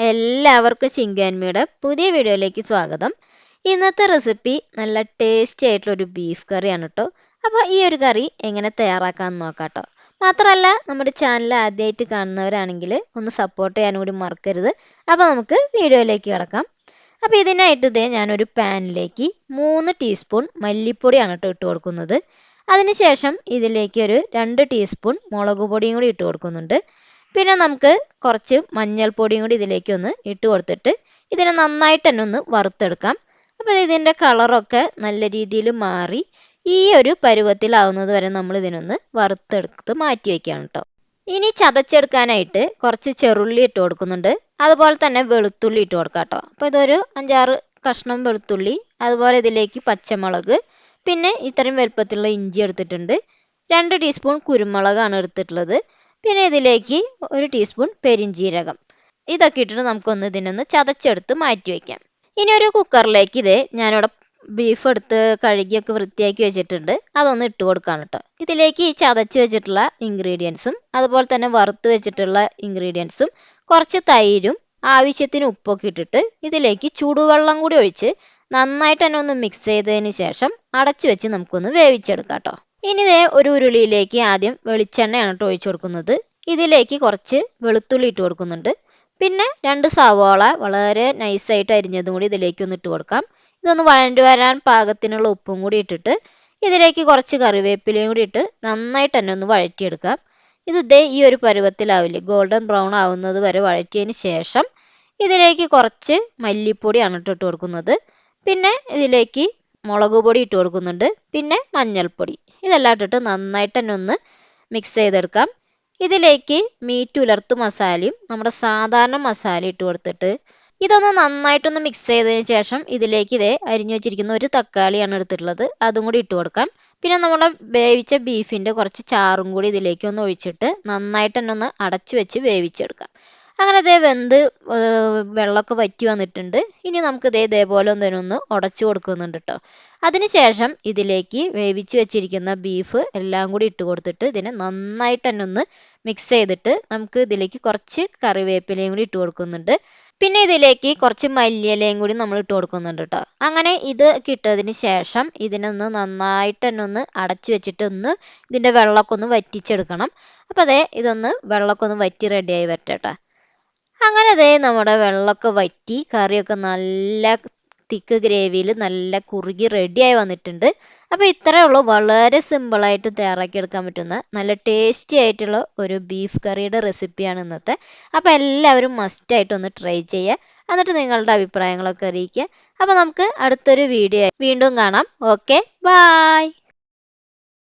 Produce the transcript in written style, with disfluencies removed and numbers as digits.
എല്ലാവർക്കും ചിങ്കാൻമിയുടെ പുതിയ വീഡിയോയിലേക്ക് സ്വാഗതം. ഇന്നത്തെ റെസിപ്പി നല്ല ടേസ്റ്റി ആയിട്ടുള്ളൊരു ബീഫ് കറിയാണ് കേട്ടോ. അപ്പോൾ ഈ ഒരു കറി എങ്ങനെ തയ്യാറാക്കാമെന്ന് നോക്കാം കേട്ടോ. മാത്രമല്ല നമ്മുടെ ചാനൽ ആദ്യമായിട്ട് കാണുന്നവരാണെങ്കിൽ ഒന്ന് സപ്പോർട്ട് ചെയ്യാനും കൂടി മറക്കരുത്. അപ്പോൾ നമുക്ക് വീഡിയോയിലേക്ക് കിടക്കാം. അപ്പോൾ ഇതിനായിട്ട് ഞാനൊരു പാനിലേക്ക് 3 ടീസ്പൂൺ മല്ലിപ്പൊടിയാണ് കേട്ടോ ഇട്ട് കൊടുക്കുന്നത്. അതിനുശേഷം ഇതിലേക്ക് ഒരു 2 ടീസ്പൂൺ മുളക് പൊടിയും കൂടി ഇട്ട് കൊടുക്കുന്നുണ്ട്. പിന്നെ നമുക്ക് കുറച്ച് മഞ്ഞൾപ്പൊടിയും കൂടി ഇതിലേക്ക് ഒന്ന് ഇട്ട് കൊടുത്തിട്ട് ഇതിനെ നന്നായിട്ട് തന്നെ ഒന്ന് വറുത്തെടുക്കാം. അപ്പോൾ ഇതിൻ്റെ കളറൊക്കെ നല്ല രീതിയിൽ മാറി ഈ ഒരു പരുവത്തിലാവുന്നത് വരെ നമ്മൾ ഇതിനൊന്ന് വറുത്തെടുത്ത് മാറ്റി വയ്ക്കുകയാണ് കേട്ടോ. ഇനി ചതച്ചെടുക്കാനായിട്ട് കുറച്ച് ചെറുള്ളി ഇട്ട് കൊടുക്കുന്നുണ്ട്. അതുപോലെ തന്നെ വെളുത്തുള്ളി ഇട്ട് കൊടുക്കാം കേട്ടോ. അപ്പോൾ ഇതൊരു 5-6 കഷ്ണം വെളുത്തുള്ളി, അതുപോലെ ഇതിലേക്ക് പച്ചമുളക്, പിന്നെ ഇത്രയും വലുപ്പത്തിലുള്ള ഇഞ്ചി എടുത്തിട്ടുണ്ട്. 2 ടീസ്പൂൺ കുരുമുളകാണ് എടുത്തിട്ടുള്ളത്. പിന്നെ ഇതിലേക്ക് 1 ടീസ്പൂൺ പെരിഞ്ജീരകം. ഇതൊക്കെ ഇട്ടിട്ട് നമുക്കൊന്ന് ഇതിനൊന്ന് ചതച്ചെടുത്ത് മാറ്റി വയ്ക്കാം. ഇനി ഒരു കുക്കറിലേക്ക് ഞാനിവിടെ ബീഫ് എടുത്ത് കഴുകിയൊക്കെ വൃത്തിയാക്കി വെച്ചിട്ടുണ്ട്. അതൊന്ന് ഇട്ട് കൊടുക്കാം കേട്ടോ. ഇതിലേക്ക് ഈ ചതച്ച് വെച്ചിട്ടുള്ള ഇൻഗ്രീഡിയൻസും അതുപോലെ തന്നെ വറുത്ത് വെച്ചിട്ടുള്ള ഇൻഗ്രീഡിയൻസും കുറച്ച് തൈരും ആവശ്യത്തിന് ഉപ്പൊക്കെ ഇട്ടിട്ട് ഇതിലേക്ക് ചൂടുവെള്ളം കൂടി ഒഴിച്ച് നന്നായിട്ട് തന്നെ ഒന്ന് മിക്സ് ചെയ്തതിന് ശേഷം അടച്ചു വെച്ച് നമുക്കൊന്ന് വേവിച്ചെടുക്കാം കേട്ടോ. ഇനി ഒരു ഉരുളിയിലേക്ക് ആദ്യം വെളിച്ചെണ്ണയാണ് കേട്ടോ ഒഴിച്ചു കൊടുക്കുന്നത്. ഇതിലേക്ക് കുറച്ച് വെളുത്തുള്ളി ഇട്ട് കൊടുക്കുന്നുണ്ട്. പിന്നെ 2 സവാള വളരെ നൈസായിട്ട് അരിഞ്ഞതും കൂടി ഇതിലേക്ക് ഒന്ന് ഇട്ട് കൊടുക്കാം. ഇതൊന്ന് വഴണ്ടി വരാൻ പാകത്തിനുള്ള ഉപ്പും കൂടി ഇട്ടിട്ട് ഇതിലേക്ക് കുറച്ച് കറിവേപ്പിലയും കൂടി ഇട്ട് നന്നായിട്ട് തന്നെ ഒന്ന് വഴറ്റിയെടുക്കാം. ഇത് ഈ ഒരു പരുവത്തിലാവില്ലേ, ഗോൾഡൻ ബ്രൗൺ ആവുന്നത് വരെ വഴറ്റിയതിന് ശേഷം ഇതിലേക്ക് കുറച്ച് മല്ലിപ്പൊടിയാണ് ഇട്ട് കൊടുക്കുന്നത്. പിന്നെ ഇതിലേക്ക് മുളക് പൊടി ഇട്ട് കൊടുക്കുന്നുണ്ട്. പിന്നെ മഞ്ഞൾപ്പൊടി, ഇതെല്ലാം ഇട്ടിട്ട് നന്നായിട്ട് തന്നെ ഒന്ന് മിക്സ് ചെയ്തെടുക്കാം. ഇതിലേക്ക് മീറ്റ് ഉലർത്ത് മസാലയും നമ്മുടെ സാധാരണ മസാല ഇട്ട് കൊടുത്തിട്ട് ഇതൊന്ന് നന്നായിട്ടൊന്ന് മിക്സ് ചെയ്തതിന് ശേഷം ഇതിലേക്ക് അരിഞ്ഞു വെച്ചിരിക്കുന്ന ഒരു തക്കാളിയാണ് എടുത്തിട്ടുള്ളത്, അതും കൂടി ഇട്ട് കൊടുക്കാം. പിന്നെ നമ്മുടെ വേവിച്ച ബീഫിൻ്റെ കുറച്ച് ചാറും കൂടി ഇതിലേക്ക് ഒന്ന് ഒഴിച്ചിട്ട് നന്നായിട്ട് തന്നെ ഒന്ന് അടച്ചു വെച്ച് വേവിച്ചെടുക്കാം. അങ്ങനെ വെന്ത് വെള്ളമൊക്കെ വറ്റി വന്നിട്ടുണ്ട്. ഇനി നമുക്ക് ഇതേപോലെ ഒന്ന് ഉടച്ചു കൊടുക്കുന്നുണ്ട് കേട്ടോ. അതിനുശേഷം ഇതിലേക്ക് വേവിച്ച് വെച്ചിരിക്കുന്ന ബീഫ് എല്ലാം കൂടി ഇട്ട് കൊടുത്തിട്ട് ഇതിനെ നന്നായിട്ട് തന്നെ ഒന്ന് മിക്സ് ചെയ്തിട്ട് നമുക്ക് ഇതിലേക്ക് കുറച്ച് കറിവേപ്പിലയും കൂടി ഇട്ട് കൊടുക്കുന്നുണ്ട്. പിന്നെ ഇതിലേക്ക് കുറച്ച് മല്ലിയിലയും കൂടി നമ്മൾ ഇട്ട് കൊടുക്കുന്നുണ്ട് കേട്ടോ. അങ്ങനെ ഇത് കിട്ടതിന് ശേഷം ഇതിനൊന്ന് നന്നായിട്ട് തന്നെ ഒന്ന് അടച്ചു വെച്ചിട്ട് ഇതിൻ്റെ വെള്ളമൊക്കെ ഒന്ന് വറ്റിച്ചെടുക്കണം. അപ്പോൾ ഇതൊന്ന് വെള്ളമൊക്കെ ഒന്ന് വറ്റി റെഡിയായി വരട്ടെ കേട്ടോ. അങ്ങനെ നമ്മുടെ വെള്ളമൊക്കെ വറ്റി കറിയൊക്കെ നല്ല തിക്ക് ഗ്രേവിയിൽ നല്ല കുറുകി റെഡിയായി വന്നിട്ടുണ്ട്. അപ്പോൾ ഇത്രയേ ഉള്ളൂ, വളരെ സിമ്പിളായിട്ട് തയ്യാറാക്കിയെടുക്കാൻ പറ്റുന്ന നല്ല ടേസ്റ്റി ആയിട്ടുള്ള ഒരു ബീഫ് കറിയുടെ റെസിപ്പിയാണ് ഇന്നത്തെ. അപ്പോൾ എല്ലാവരും മസ്റ്റായിട്ടൊന്ന് ട്രൈ ചെയ്യുക. എന്നിട്ട് നിങ്ങളുടെ അഭിപ്രായങ്ങളൊക്കെ അറിയിക്കുക. അപ്പോൾ നമുക്ക് അടുത്തൊരു വീഡിയോ വീണ്ടും കാണാം. Okay, bye.